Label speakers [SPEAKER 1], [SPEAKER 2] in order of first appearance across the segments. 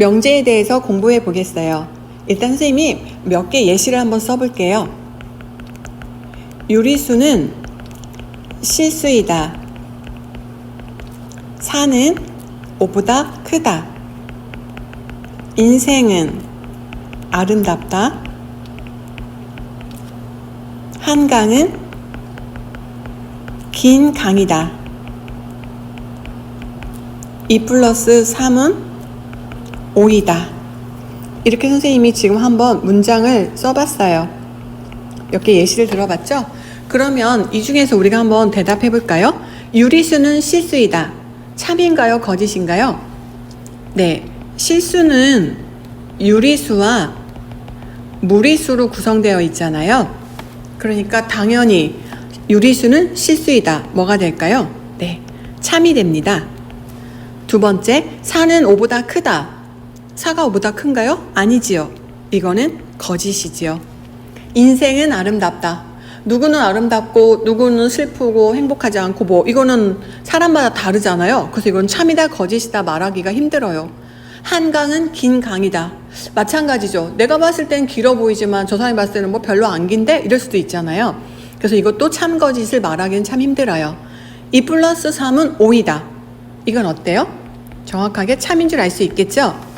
[SPEAKER 1] 명제에 대해서 공부해 보겠어요. 일단 선생님이 몇 개 예시를 한번 써볼게요. 유리수는 실수이다. 4는 5보다 크다. 인생은 아름답다. 한강은 긴 강이다. 2+3은 5이다. 이렇게 선생님이 지금 한번 문장을 써봤어요. 몇 개 예시를 들어봤죠? 그러면 이 중에서 우리가 한번 대답해 볼까요? 유리수는 실수이다. 참인가요? 거짓인가요? 네, 실수는 유리수와 무리수로 구성되어 있잖아요. 그러니까 당연히 유리수는 실수이다. 뭐가 될까요? 네, 참이 됩니다. 두 번째, 4는 5보다 크다. 4가 5보다 큰가요? 아니지요. 이거는 거짓이지요. 인생은 아름답다. 누구는 아름답고 누구는 슬프고 행복하지 않고 뭐 이거는 사람마다 다르잖아요. 그래서 이건 참이다 거짓이다 말하기가 힘들어요. 한강은 긴 강이다. 마찬가지죠. 내가 봤을 땐 길어 보이지만 저 사람이 봤을 때는 뭐 별로 안 긴데 이럴 수도 있잖아요. 그래서 이것도 참 거짓을 말하기는 참 힘들어요. 2+3은 5이다. 이건 어때요? 정확하게 참인 줄 알 수 있겠죠?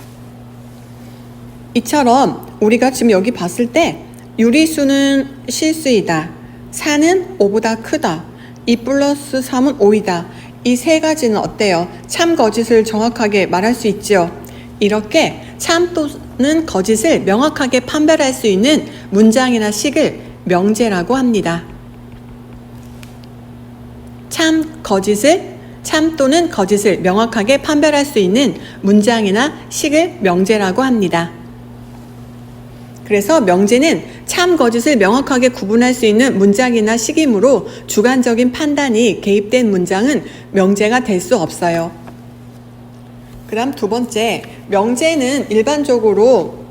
[SPEAKER 1] 이처럼 우리가 지금 여기 봤을 때 유리수는 실수이다. 4는 5보다 크다. 2+3은 5이다. 이 세 가지는 어때요? 참 거짓을 정확하게 말할 수 있죠. 이렇게 참 또는 거짓을 명확하게 판별할 수 있는 문장이나 식을 명제라고 합니다. 참 또는 거짓을 명확하게 판별할 수 있는 문장이나 식을 명제라고 합니다. 그래서 명제는 참 거짓을 명확하게 구분할 수 있는 문장이나 식이므로 주관적인 판단이 개입된 문장은 명제가 될 수 없어요. 그 다음 두 번째, 명제는 일반적으로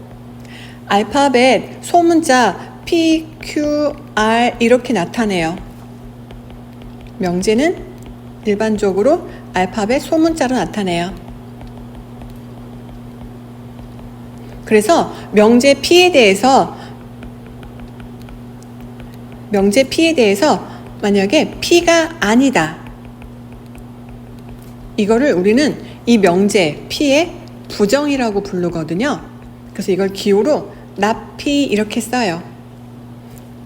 [SPEAKER 1] 알파벳 소문자 P, Q, R 이렇게 나타내요. 명제는 일반적으로 알파벳 소문자로 나타내요. 그래서 명제 P에 대해서 만약에 P가 아니다. 이거를 우리는 이 명제 P의 부정이라고 부르거든요. 그래서 이걸 기호로 not P 이렇게 써요.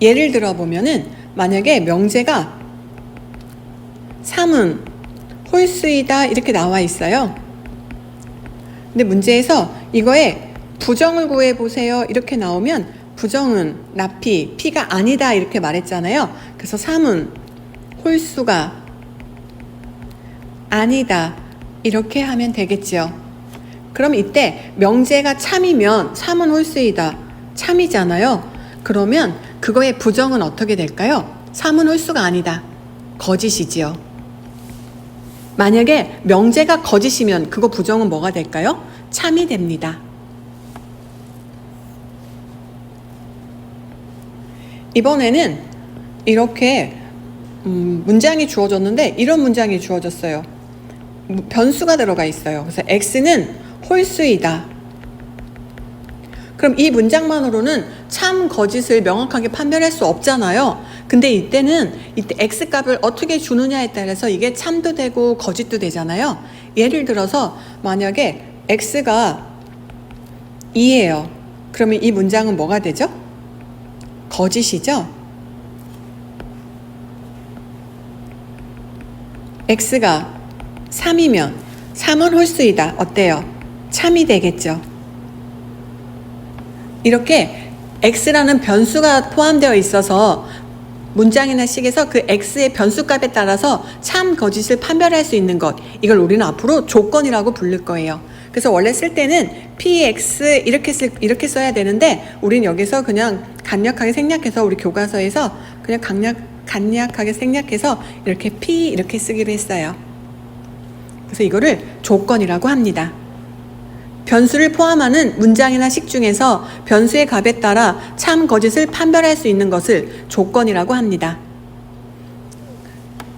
[SPEAKER 1] 예를 들어 보면은 만약에 명제가 3은 홀수이다 이렇게 나와 있어요. 근데 문제에서 이거에 부정을 구해보세요 이렇게 나오면 부정은 나피, P가 아니다 이렇게 말했잖아요. 그래서 3은 홀수가 아니다 이렇게 하면 되겠죠. 그럼 이때 명제가 참이면 3은 홀수이다 참이잖아요. 그러면 그거의 부정은 어떻게 될까요? 3은 홀수가 아니다 거짓이지요. 만약에 명제가 거짓이면 그거 부정은 뭐가 될까요? 참이 됩니다. 이번에는 이렇게 문장이 주어졌는데 이런 문장이 주어졌어요. 변수가 들어가 있어요. 그래서 X는 홀수이다. 그럼 이 문장만으로는 참 거짓을 명확하게 판별할 수 없잖아요. 근데 이때 X 값을 어떻게 주느냐에 따라서 이게 참도 되고 거짓도 되잖아요. 예를 들어서 만약에 X가 2예요. 그러면 이 문장은 뭐가 되죠? 거짓이죠? X가 3이면 3은 홀수이다. 어때요? 참이 되겠죠? 이렇게 X라는 변수가 포함되어 있어서 문장이나 식에서 그 X의 변수값에 따라서 참 거짓을 판별할 수 있는 것, 이걸 우리는 앞으로 조건이라고 부를 거예요. 그래서 원래 쓸 때는 PX 이렇게 써야 되는데 우린 여기서 그냥 간략하게 생략해서 우리 교과서에서 그냥 간략하게 생략해서 이렇게 P 이렇게 쓰기로 했어요. 그래서 이거를 조건이라고 합니다. 변수를 포함하는 문장이나 식 중에서 변수의 값에 따라 참 거짓을 판별할 수 있는 것을 조건이라고 합니다.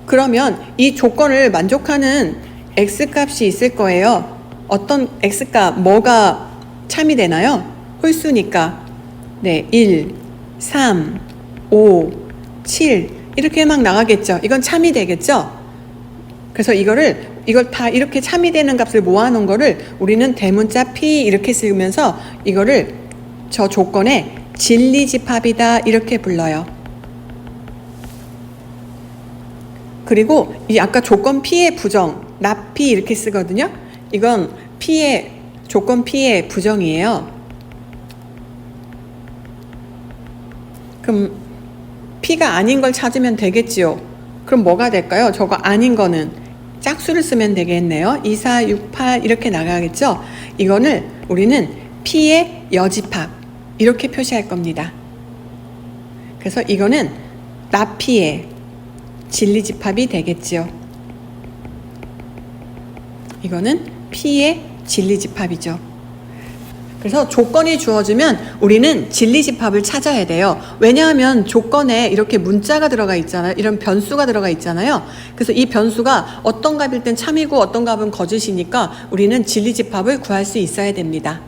[SPEAKER 1] 그러면 이 조건을 만족하는 X값이 있을 거예요. 어떤 x값 뭐가 참이 되나요? 홀수니까. 네, 1, 3, 5, 7 이렇게 막 나가겠죠. 이건 참이 되겠죠. 그래서 이걸 다 이렇게 참이 되는 값을 모아놓은 거를 우리는 대문자 P 이렇게 쓰면서 이거를 저 조건의 진리집합이다 이렇게 불러요. 그리고 이 아까 조건 P의 부정, not P 이렇게 쓰거든요. 이건 조건 P의 부정이에요. 그럼 P가 아닌 걸 찾으면 되겠지요. 그럼 뭐가 될까요? 저거 아닌 거는 짝수를 쓰면 되겠네요. 2, 4, 6, 8 이렇게 나가겠죠. 이거를 우리는 P의 여집합 이렇게 표시할 겁니다. 그래서 이거는 not P의 진리집합이 되겠지요. 이거는 P의 진리집합이죠. 그래서 조건이 주어지면 우리는 진리집합을 찾아야 돼요. 왜냐하면 조건에 이렇게 문자가 들어가 있잖아요. 이런 변수가 들어가 있잖아요. 그래서 이 변수가 어떤 값일 땐 참이고 어떤 값은 거짓이니까 우리는 진리집합을 구할 수 있어야 됩니다.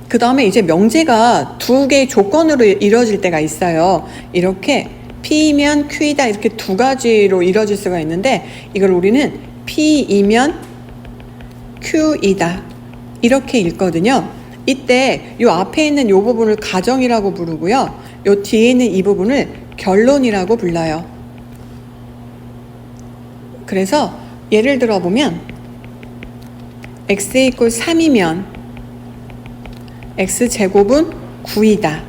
[SPEAKER 1] 그 다음에 이제 명제가 두 개의 조건으로 이루어질 때가 있어요. 이렇게 P이면 Q이다 이렇게 두 가지로 이루어질 수가 있는데 이걸 우리는 P이면 Q이다 이렇게 읽거든요. 이때 요 앞에 있는 요 부분을 가정이라고 부르고요. 요 뒤에 있는 이 부분을 결론이라고 불러요. 그래서 예를 들어 보면 x 이퀄 3이면 x제곱은 9이다.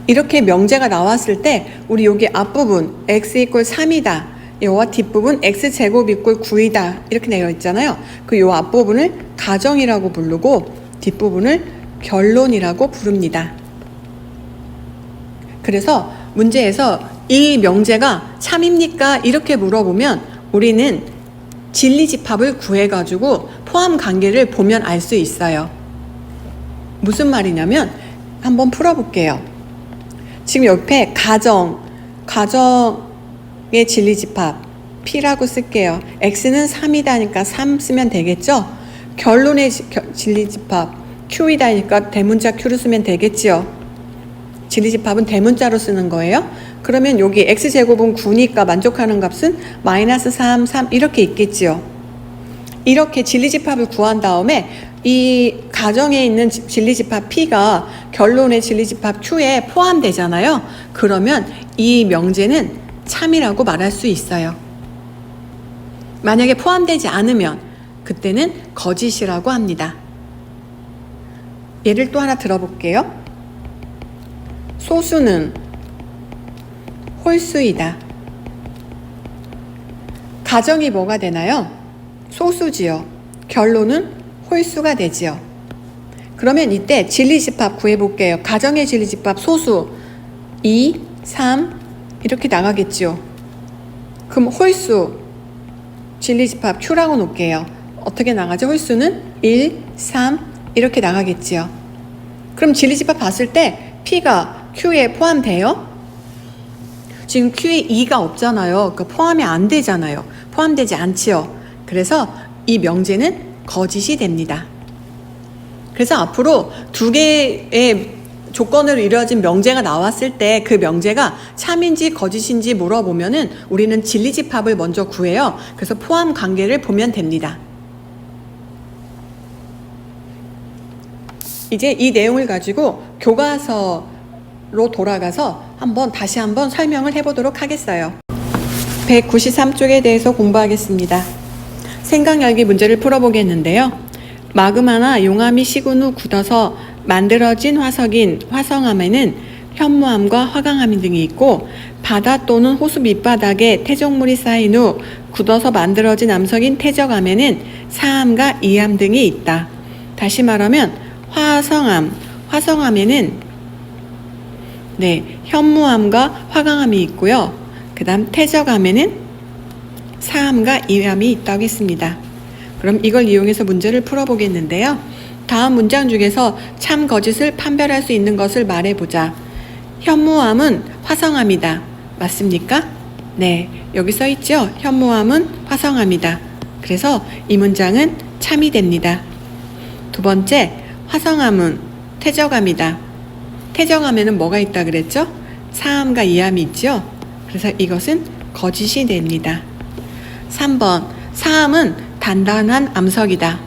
[SPEAKER 1] 이렇게 명제가 나왔을 때 우리 여기 앞부분 x 이퀄 3이다. 요와 뒷부분 x제곱 이퀄 9이다. 이렇게 되어 있잖아요. 그 요 앞부분을 가정이라고 부르고 뒷부분을 결론이라고 부릅니다. 그래서 문제에서 이 명제가 참입니까? 이렇게 물어보면 우리는 진리집합을 구해가지고 포함 관계를 보면 알 수 있어요. 무슨 말이냐면 한번 풀어볼게요. 지금 옆에 가정의 진리집합 P라고 쓸게요. X는 3이다니까 3 쓰면 되겠죠? 결론의 진리집합 Q이다니까 대문자 Q를 쓰면 되겠지요? 진리집합은 대문자로 쓰는 거예요. 그러면 여기 X제곱은 9니까 만족하는 값은 마이너스 3, 3 이렇게 있겠지요? 이렇게 진리집합을 구한 다음에 이 가정에 있는 진리집합 P가 결론의 진리집합 Q에 포함되잖아요. 그러면 이 명제는 참이라고 말할 수 있어요. 만약에 포함되지 않으면 그때는 거짓이라고 합니다. 예를 또 하나 들어볼게요. 소수는 홀수이다. 가정이 뭐가 되나요? 소수지요. 결론은 홀수가 되지요. 그러면 이때 진리집합 구해볼게요. 가정의 진리집합 소수 2, 3 이렇게 나가겠죠. 그럼 홀수 진리집합 Q라고 놓을게요. 어떻게 나가죠? 홀수는 1, 3 이렇게 나가겠지요. 그럼 진리집합 봤을 때 P가 Q에 포함돼요? 지금 Q에 2가 없잖아요. 그러니까 포함이 안 되잖아요. 포함되지 않지요. 그래서 이 명제는 거짓이 됩니다. 그래서 앞으로 두 개의 조건으로 이루어진 명제가 나왔을 때 그 명제가 참인지 거짓인지 물어보면은 우리는 진리집합을 먼저 구해요. 그래서 포함 관계를 보면 됩니다. 이제 이 내용을 가지고 교과서로 돌아가서 다시 한번 설명을 해보도록 하겠어요. 193쪽에 대해서 공부하겠습니다. 생각 열기 문제를 풀어보겠는데요. 마그마나 용암이 식은 후 굳어서 만들어진 화석인 화성암에는 현무암과 화강암 등이 있고 바다 또는 호수 밑바닥에 퇴적물이 쌓인 후 굳어서 만들어진 암석인 퇴적암에는 사암과 이암 등이 있다. 다시 말하면 화성암에는 현무암과 화강암이 있고요. 그 다음 퇴적암에는 사암과 이암이 있다고 했습니다. 그럼 이걸 이용해서 문제를 풀어보겠는데요. 다음 문장 중에서 참 거짓을 판별할 수 있는 것을 말해보자. 현무암은 화성암이다. 맞습니까? 네, 여기 써 있죠? 현무암은 화성암이다. 그래서 이 문장은 참이 됩니다. 두 번째, 화성암은 퇴적암이다. 퇴적암에는 뭐가 있다 그랬죠? 사암과 이암이 있죠? 그래서 이것은 거짓이 됩니다. 3번, 사암은 단단한 암석이다.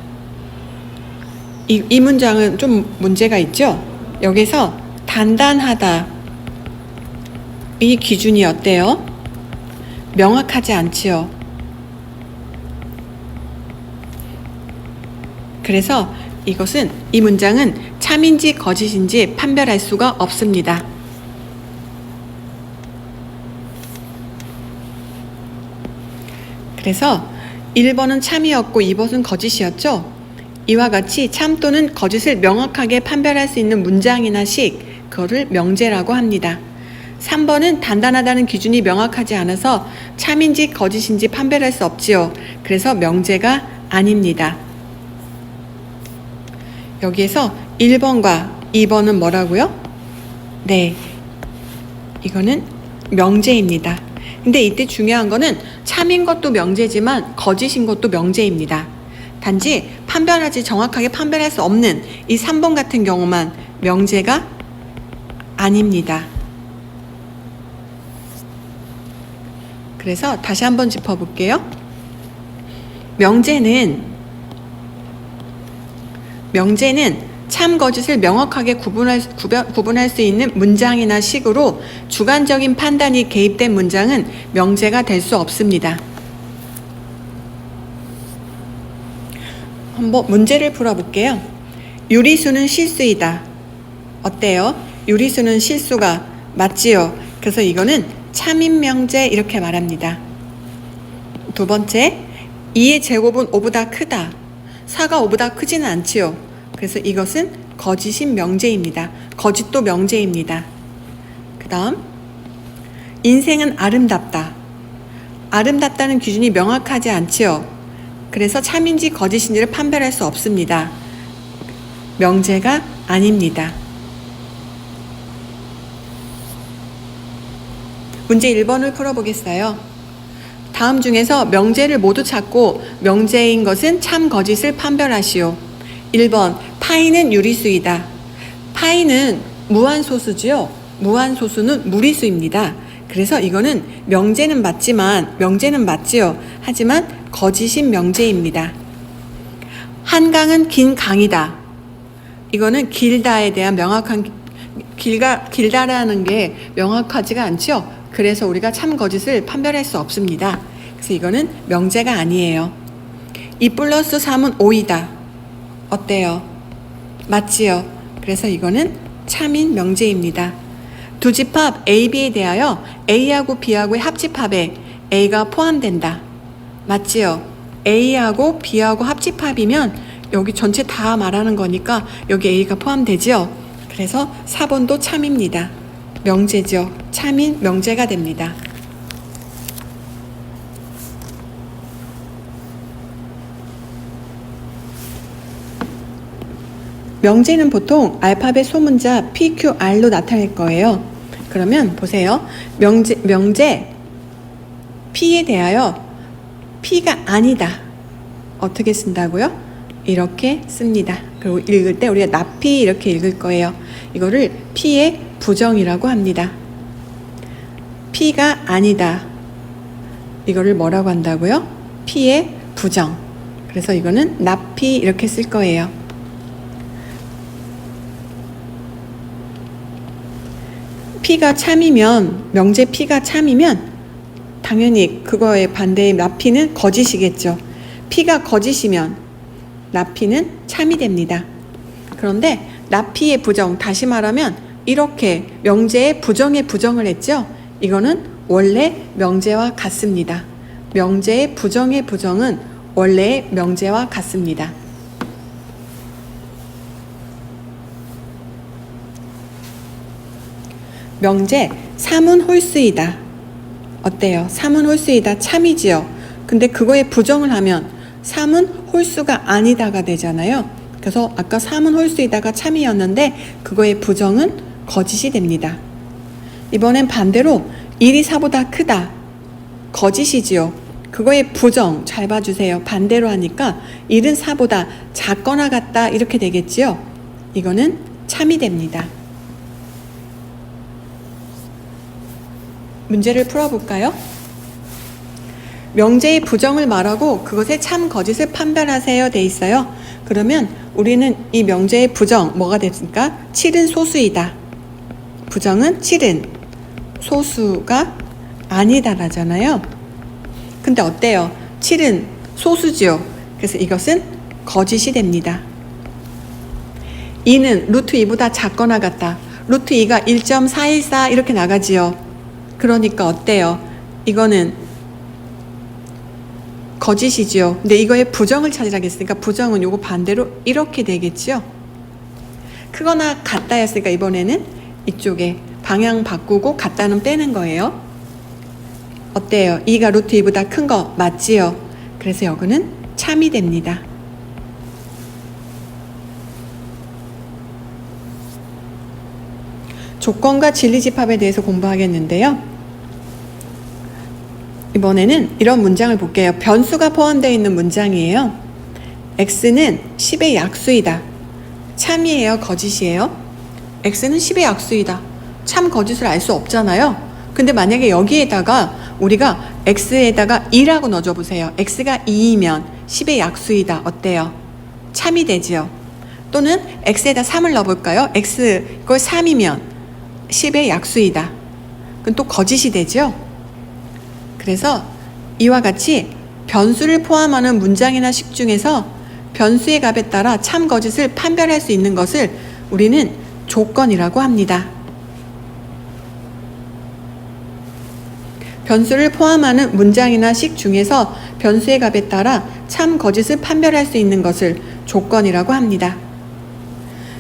[SPEAKER 1] 이 문장은 좀 문제가 있죠? 여기서 단단하다. 이 기준이 어때요? 명확하지 않지요. 그래서 이 문장은 참인지 거짓인지 판별할 수가 없습니다. 그래서 1번은 참이었고 2번은 거짓이었죠? 이와 같이 참 또는 거짓을 명확하게 판별할 수 있는 문장이나 식, 그거를 명제라고 합니다. 3번은 단단하다는 기준이 명확하지 않아서 참인지 거짓인지 판별할 수 없지요. 그래서 명제가 아닙니다. 여기에서 1번과 2번은 뭐라고요? 네, 이거는 명제입니다. 근데 이때 중요한 거는 참인 것도 명제지만 거짓인 것도 명제입니다. 단지 정확하게 판별할 수 없는 이 3번 같은 경우만 명제가 아닙니다. 그래서 다시 한번 짚어볼게요. 명제는 참 거짓을 명확하게 구분할 수 있는 문장이나 식으로 주관적인 판단이 개입된 문장은 명제가 될 수 없습니다. 한번 문제를 풀어볼게요. 유리수는 실수이다. 어때요? 유리수는 실수가 맞지요? 그래서 이거는 참인 명제 이렇게 말합니다. 두 번째, 2의 제곱은 5보다 크다. 4가 5보다 크지는 않지요. 그래서 이것은 거짓인 명제입니다. 거짓도 명제입니다. 그 다음, 인생은 아름답다. 아름답다는 기준이 명확하지 않지요. 그래서 참인지 거짓인지를 판별할 수 없습니다. 명제가 아닙니다. 문제 1번을 풀어보겠어요. 다음 중에서 명제를 모두 찾고 명제인 것은 참 거짓을 판별하시오. 1번, 파이는 유리수이다. 파이는 무한소수지요. 무한소수는 무리수입니다. 그래서 이거는 명제는 맞지요. 하지만 거짓인 명제입니다. 한강은 긴 강이다. 이거는 길다에 대한 명확한 길다라는 게 명확하지가 않죠. 그래서 우리가 참 거짓을 판별할 수 없습니다. 그래서 이거는 명제가 아니에요. 2 플러스 3은 5이다. 어때요? 맞지요? 그래서 이거는 참인 명제입니다. 두 집합 A, B에 대하여 A하고 B하고의 합집합에 A가 포함된다. 맞지요? A하고 B하고 합집합이면 여기 전체 다 말하는 거니까 여기 A가 포함되지요. 그래서 4번도 참입니다. 명제죠. 참인 명제가 됩니다. 명제는 보통 알파벳 소문자 PQR로 나타낼 거예요. 그러면 보세요. 명제 P에 대하여 P가 아니다. 어떻게 쓴다고요? 이렇게 씁니다. 그리고 읽을 때 우리가 나피 이렇게 읽을 거예요. 이거를 P의 부정이라고 합니다. P가 아니다. 이거를 뭐라고 한다고요? P의 부정. 그래서 이거는 나피 이렇게 쓸 거예요. P가 참이면, 명제 P가 참이면 당연히 그거의 반대의 나피는 거짓이겠죠. P가 거짓이면 나피는 참이 됩니다. 그런데 나피의 부정, 다시 말하면 이렇게 명제의 부정에 부정을 했죠. 이거는 원래 명제와 같습니다. 명제의 부정의 부정은 원래의 명제와 같습니다. 명제 3은 홀수이다. 어때요? 3은 홀수이다. 참이지요. 근데 그거에 부정을 하면 3은 홀수가 아니다가 되잖아요. 그래서 아까 3은 홀수이다가 참이었는데 그거의 부정은 거짓이 됩니다. 이번엔 반대로 1이 4보다 크다. 거짓이지요. 그거의 부정 잘 봐주세요. 반대로 하니까 1은 4보다 작거나 같다 이렇게 되겠지요. 이거는 참이 됩니다. 문제를 풀어볼까요? 명제의 부정을 말하고 그것의 참 거짓을 판별하세요 돼 있어요. 그러면 우리는 이 명제의 부정 뭐가 됐습니까? 7은 소수이다. 부정은 7은 소수가 아니다 라잖아요. 근데 어때요? 7은 소수지요. 그래서 이것은 거짓이 됩니다. 2는 루트 2보다 작거나 같다. 루트 2가 1.414 이렇게 나가지요. 그러니까 어때요? 이거는 거짓이지요. 근데 이거의 부정을 찾으라겠으니까 부정은 요거 반대로 이렇게 되겠지요. 크거나 같다였으니까 이번에는 이쪽에 방향 바꾸고 같다는 빼는 거예요. 어때요? 2가 루트 2보다 큰 거 맞지요? 그래서 여기는 참이 됩니다. 조건과 진리집합에 대해서 공부하겠는데요. 이번에는 이런 문장을 볼게요. 변수가 포함되어 있는 문장이에요. x는 10의 약수이다. 참이에요? 거짓이에요? x는 10의 약수이다. 참 거짓을 알 수 없잖아요. 근데 만약에 여기에다가 우리가 x에다가 2라고 넣어줘 보세요. x가 2이면 10의 약수이다. 어때요? 참이 되지요. 또는 x에다 3을 넣어볼까요? x 이걸 3이면 10의 약수이다. 그건 또 거짓이 되죠. 그래서 이와 같이 변수를 포함하는 문장이나 식 중에서 변수의 값에 따라 참 거짓을 판별할 수 있는 것을 우리는 조건이라고 합니다. 변수를 포함하는 문장이나 식 중에서 변수의 값에 따라 참 거짓을 판별할 수 있는 것을 조건이라고 합니다.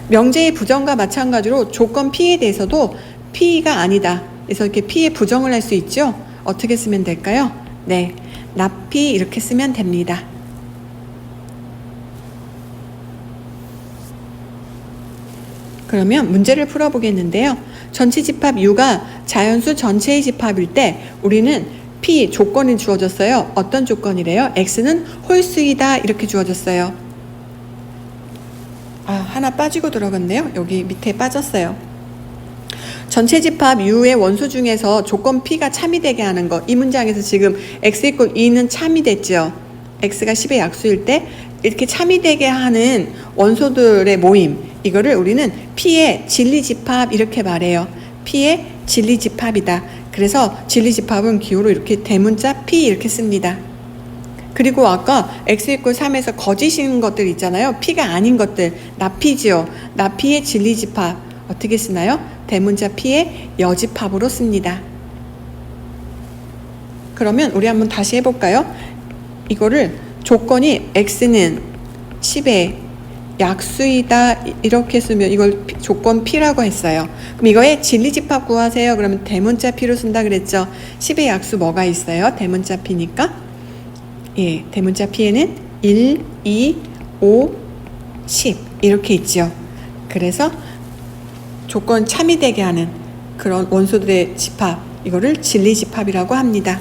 [SPEAKER 1] 명제의 부정과 마찬가지로 조건 P에 대해서도 P가 아니다. 그래서 이렇게 P의 부정을 할 수 있죠. 어떻게 쓰면 될까요? 네, not P 이렇게 쓰면 됩니다. 그러면 문제를 풀어보겠는데요. 전체 집합 U가 자연수 전체의 집합일 때 우리는 P 조건이 주어졌어요. 어떤 조건이래요? X는 홀수이다 이렇게 주어졌어요. 하나 빠지고 들어갔네요. 여기 밑에 빠졌어요. 전체 집합 U의 원소 중에서 조건 P가 참이 되게 하는 거. 이 문장에서 지금 X = 2는 참이 됐죠. X가 10의 약수일 때 이렇게 참이 되게 하는 원소들의 모임. 이거를 우리는 P의 진리집합 이렇게 말해요. P의 진리집합이다. 그래서 진리집합은 기호로 이렇게 대문자 P 이렇게 씁니다. 그리고 아까 X = 3에서 거짓인 것들 있잖아요. P가 아닌 것들. 나피지요. 나피의 진리집합. 어떻게 쓰나요? 대문자 P의 여집합으로 씁니다. 그러면 우리 한번 다시 해볼까요? 이거를 조건이 X는 10의 약수이다 이렇게 쓰면 이걸 조건 P라고 했어요. 그럼 이거의 진리집합 구하세요. 그러면 대문자 P로 쓴다 그랬죠. 10의 약수 뭐가 있어요? 대문자 P니까 예, 대문자 P에는 1, 2, 5, 10 이렇게 있죠. 그래서 조건 참이 되게 하는 그런 원소들의 집합, 이거를 진리집합이라고 합니다.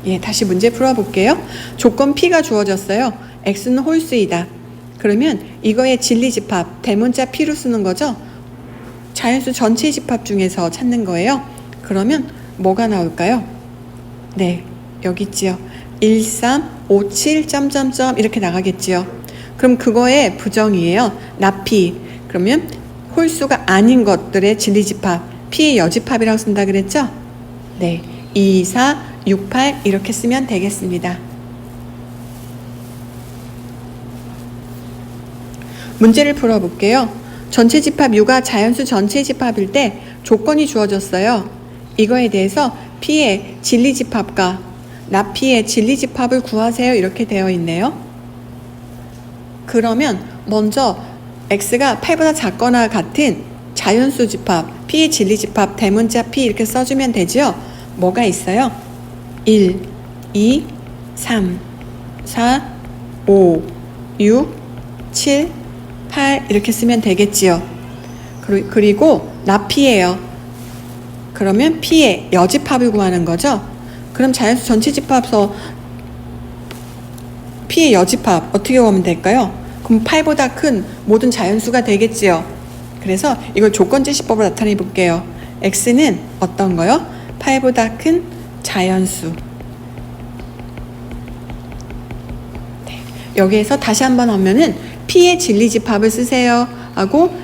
[SPEAKER 1] 예, 다시 문제 풀어볼게요. 조건 P가 주어졌어요. X는 홀수이다. 그러면 이거의 진리집합, 대문자 P로 쓰는 거죠. 자연수 전체 집합 중에서 찾는 거예요. 그러면 뭐가 나올까요? 네, 여기 있지요. 1, 3, 5, 7, 점점점 이렇게 나가겠지요. 그럼 그거의 부정이에요. 나피. 그러면 홀수가 아닌 것들의 진리집합, P의 여집합이라고 쓴다 그랬죠? 네, 2, 4, 6, 8 이렇게 쓰면 되겠습니다. 문제를 풀어볼게요. 전체 집합 U가 자연수 전체 집합일 때 조건이 주어졌어요. 이거에 대해서 P의 진리집합과 나P의 진리집합을 구하세요 이렇게 되어 있네요. 그러면 먼저 X가 8보다 작거나 같은 자연수 집합, P의 진리집합, 대문자 P 이렇게 써주면 되죠. 뭐가 있어요? 1, 2, 3, 4, 5, 6, 7, 8 이렇게 쓰면 되겠지요. 그리고 나P예요. 그러면 P의 여집합을 구하는 거죠. 그럼 자연수 전체 집합서 P의 여집합 어떻게 구하면 될까요? 그럼 8보다 큰 모든 자연수가 되겠지요. 그래서 이걸 조건제시법으로 나타내 볼게요. X는 어떤 거요? 8보다 큰 자연수. 네. 여기에서 다시 한번 하면은 P의 진리집합을 쓰세요 하고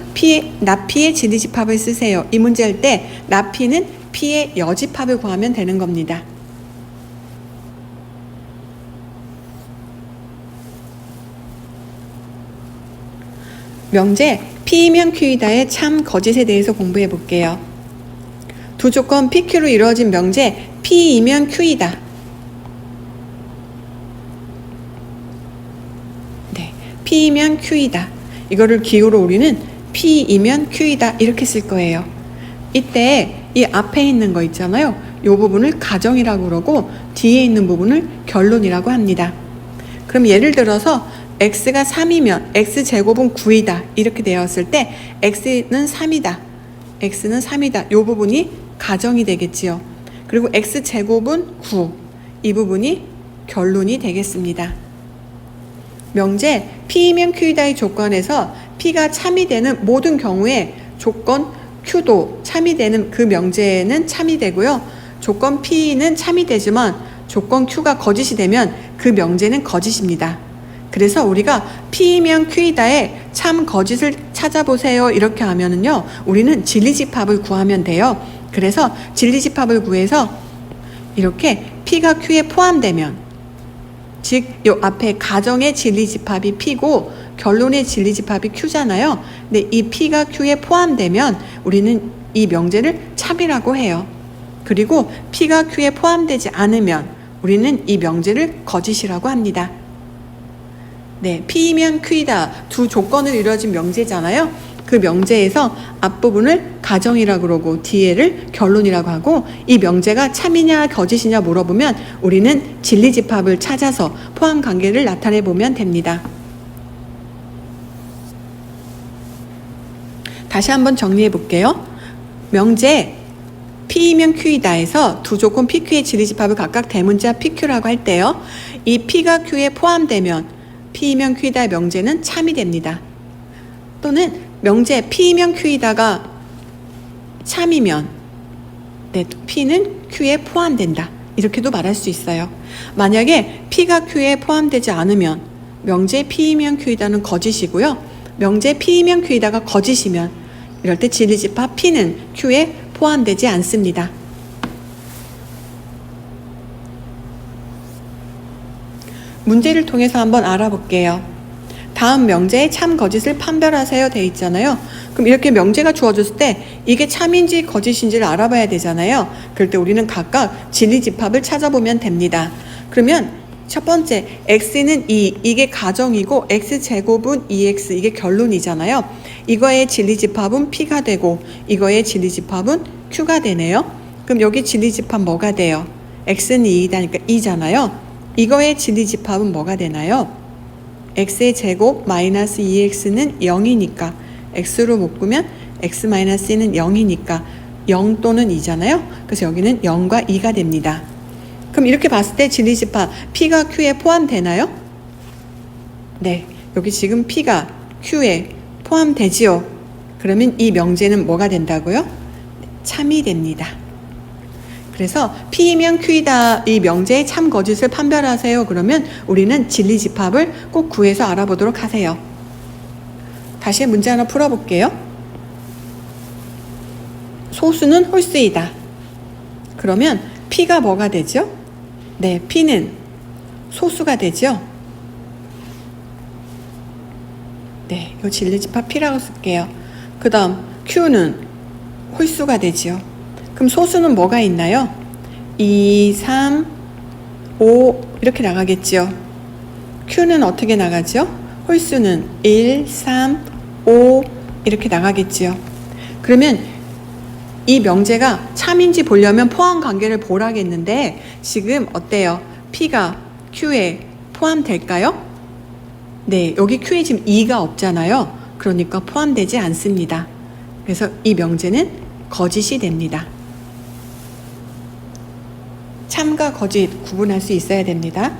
[SPEAKER 1] 나P의 진리집합을 쓰세요. 이 문제 할 때 나P는 P의 여집합을 구하면 되는 겁니다. 명제 P이면 Q이다의 참 거짓에 대해서 공부해 볼게요. 두 조건 PQ로 이루어진 명제 P이면 Q이다. 네, P이면 Q이다. 이거를 기호로 우리는 P이면 Q이다 이렇게 쓸 거예요. 이때 이 앞에 있는 거 있잖아요. 이 부분을 가정이라고 그러고 뒤에 있는 부분을 결론이라고 합니다. 그럼 예를 들어서 x가 3이면 x제곱은 9이다 이렇게 되었을 때 x는 3이다. x는 3이다. 이 부분이 가정이 되겠지요. 그리고 x제곱은 9. 이 부분이 결론이 되겠습니다. 명제 P이면 Q이다의 조건에서 P가 참이 되는 모든 경우에 조건 Q도 참이 되는 그 명제는 참이 되고요. 조건 P는 참이 되지만 조건 Q가 거짓이 되면 그 명제는 거짓입니다. 그래서 우리가 P이면 Q이다의 참 거짓을 찾아보세요 이렇게 하면은요 우리는 진리집합을 구하면 돼요. 그래서 진리집합을 구해서 이렇게 P가 Q에 포함되면 즉 요 앞에 가정의 진리집합이 P고 결론의 진리집합이 Q잖아요. 근데 이 P가 Q에 포함되면 우리는 이 명제를 참이라고 해요. 그리고 P가 Q에 포함되지 않으면 우리는 이 명제를 거짓이라고 합니다. 네, P이면 Q이다 두 조건을 이루어진 명제잖아요. 그 명제에서 앞부분을 가정이라고 그러고 뒤에를 결론이라고 하고 이 명제가 참이냐 거짓이냐 물어보면 우리는 진리집합을 찾아서 포함관계를 나타내 보면 됩니다. 다시 한번 정리해 볼게요. 명제 P이면 Q이다에서 두 조건 PQ의 진리집합을 각각 대문자 PQ라고 할 때요. 이 P가 Q에 포함되면 P이면 Q이다의 명제는 참이 됩니다. 또는 명제 P이면 Q이다가 참이면 네, P는 Q에 포함된다. 이렇게도 말할 수 있어요. 만약에 P가 Q에 포함되지 않으면 명제 P이면 Q이다는 거짓이고요. 명제 P이면 Q이다가 거짓이면 이럴 때 진리집합 P는 Q에 포함되지 않습니다. 문제를 통해서 한번 알아볼게요. 다음 명제의 참 거짓을 판별하세요 돼 있잖아요. 그럼 이렇게 명제가 주어졌을 때 이게 참인지 거짓인지를 알아봐야 되잖아요. 그럴 때 우리는 각각 진리집합을 찾아보면 됩니다. 그러면 첫 번째 x는 2, 이게 가정이고 x제곱은 2x, 이게 결론이잖아요. 이거의 진리집합은 p가 되고 이거의 진리집합은 q가 되네요. 그럼 여기 진리집합 뭐가 돼요? x는 2이다니까 2잖아요. 이거의 진리집합은 뭐가 되나요? x의 제곱 마이너스 2x는 0이니까 x로 묶으면 x-2는 0이니까 0 또는 2잖아요. 그래서 여기는 0과 2가 됩니다. 그럼 이렇게 봤을 때 진리집합 P가 Q에 포함되나요? 네, 여기 지금 P가 Q에 포함되지요. 그러면 이 명제는 뭐가 된다고요? 참이 됩니다. 그래서 P이면 Q이다 이 명제의 참 거짓을 판별하세요. 그러면 우리는 진리집합을 꼭 구해서 알아보도록 하세요. 다시 문제 하나 풀어볼게요. 소수는 홀수이다. 그러면 P가 뭐가 되죠? 네, P는 소수가 되죠. 네, 이 진리집합 P라고 쓸게요. 그 다음 Q는 홀수가 되죠. 그럼 소수는 뭐가 있나요? 2, 3, 5 이렇게 나가겠죠. Q는 어떻게 나가죠? 홀수는 1, 3, 5 이렇게 나가겠죠. 그러면 이 명제가 참인지 보려면 포함 관계를 보라겠는데 지금 어때요? P가 Q에 포함될까요? 네, 여기 Q에 지금 2가 없잖아요. 그러니까 포함되지 않습니다. 그래서 이 명제는 거짓이 됩니다. 참과 거짓 구분할 수 있어야 됩니다.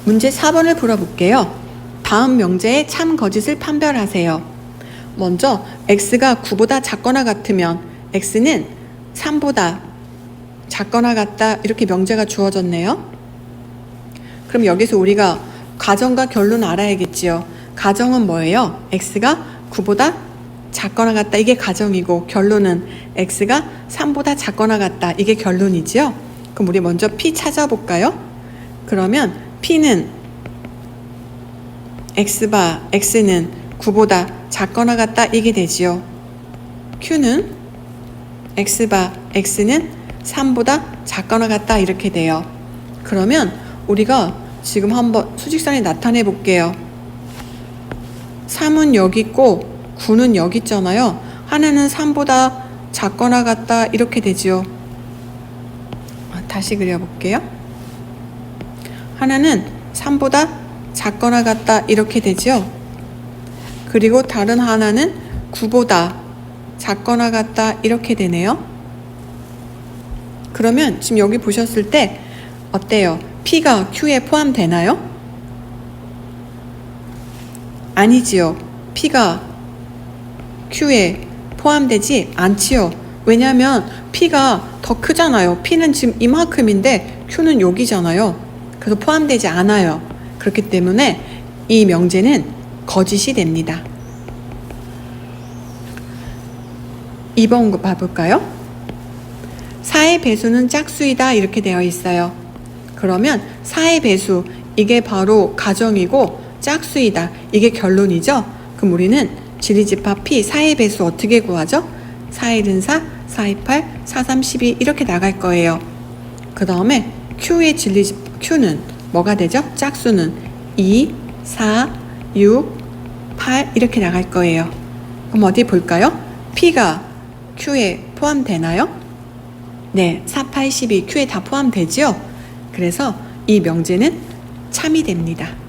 [SPEAKER 1] 문제 4번을 풀어볼게요. 다음 명제의 참 거짓을 판별하세요. 먼저 x가 9보다 작거나 같으면 x는 3보다 작거나 같다 이렇게 명제가 주어졌네요. 그럼 여기서 우리가 가정과 결론 알아야겠지요. 가정은 뭐예요? x가 9보다 작거나 같다 이게 가정이고 결론은 x가 3보다 작거나 같다 이게 결론이지요. 그럼 우리 먼저 p 찾아볼까요? 그러면 p는 x는 9보다 작거나 같다 이게 되지요. q는 x는 3보다 작거나 같다 이렇게 돼요. 그러면 우리가 지금 한번 수직선에 나타내 볼게요. 3은 여기 있고 9는 여기 있잖아요. 하나는 3보다 작거나 같다 이렇게 되지요. 다시 그려볼게요. 하나는 3보다 작거나 같다 이렇게 되죠. 그리고 다른 하나는 9보다 작거나 같다 이렇게 되네요. 그러면 지금 여기 보셨을 때 어때요? P가 Q에 포함되나요? 아니지요. P가 Q에 포함되지 않지요. 왜냐하면 P가 더 크잖아요. P는 지금 이만큼인데 Q는 여기잖아요. 그래서 포함되지 않아요. 그렇기 때문에 이 명제는 거짓이 됩니다. 2번 거 봐볼까요? 4의 배수는 짝수이다 이렇게 되어 있어요. 그러면 4의 배수 이게 바로 가정이고 짝수이다 이게 결론이죠. 그럼 우리는 지리집합 P 4의 배수 어떻게 구하죠? 4, 1은 4, 4, 2, 8, 4, 3, 12 이렇게 나갈 거예요. 그 다음에 Q의 Q는 뭐가 되죠? 짝수는 2, 4, 6, 8 이렇게 나갈 거예요. 그럼 어디 볼까요? P가 Q에 포함되나요? 네, 4, 8, 12 Q에 다 포함되지요? 그래서 이 명제는 참이 됩니다.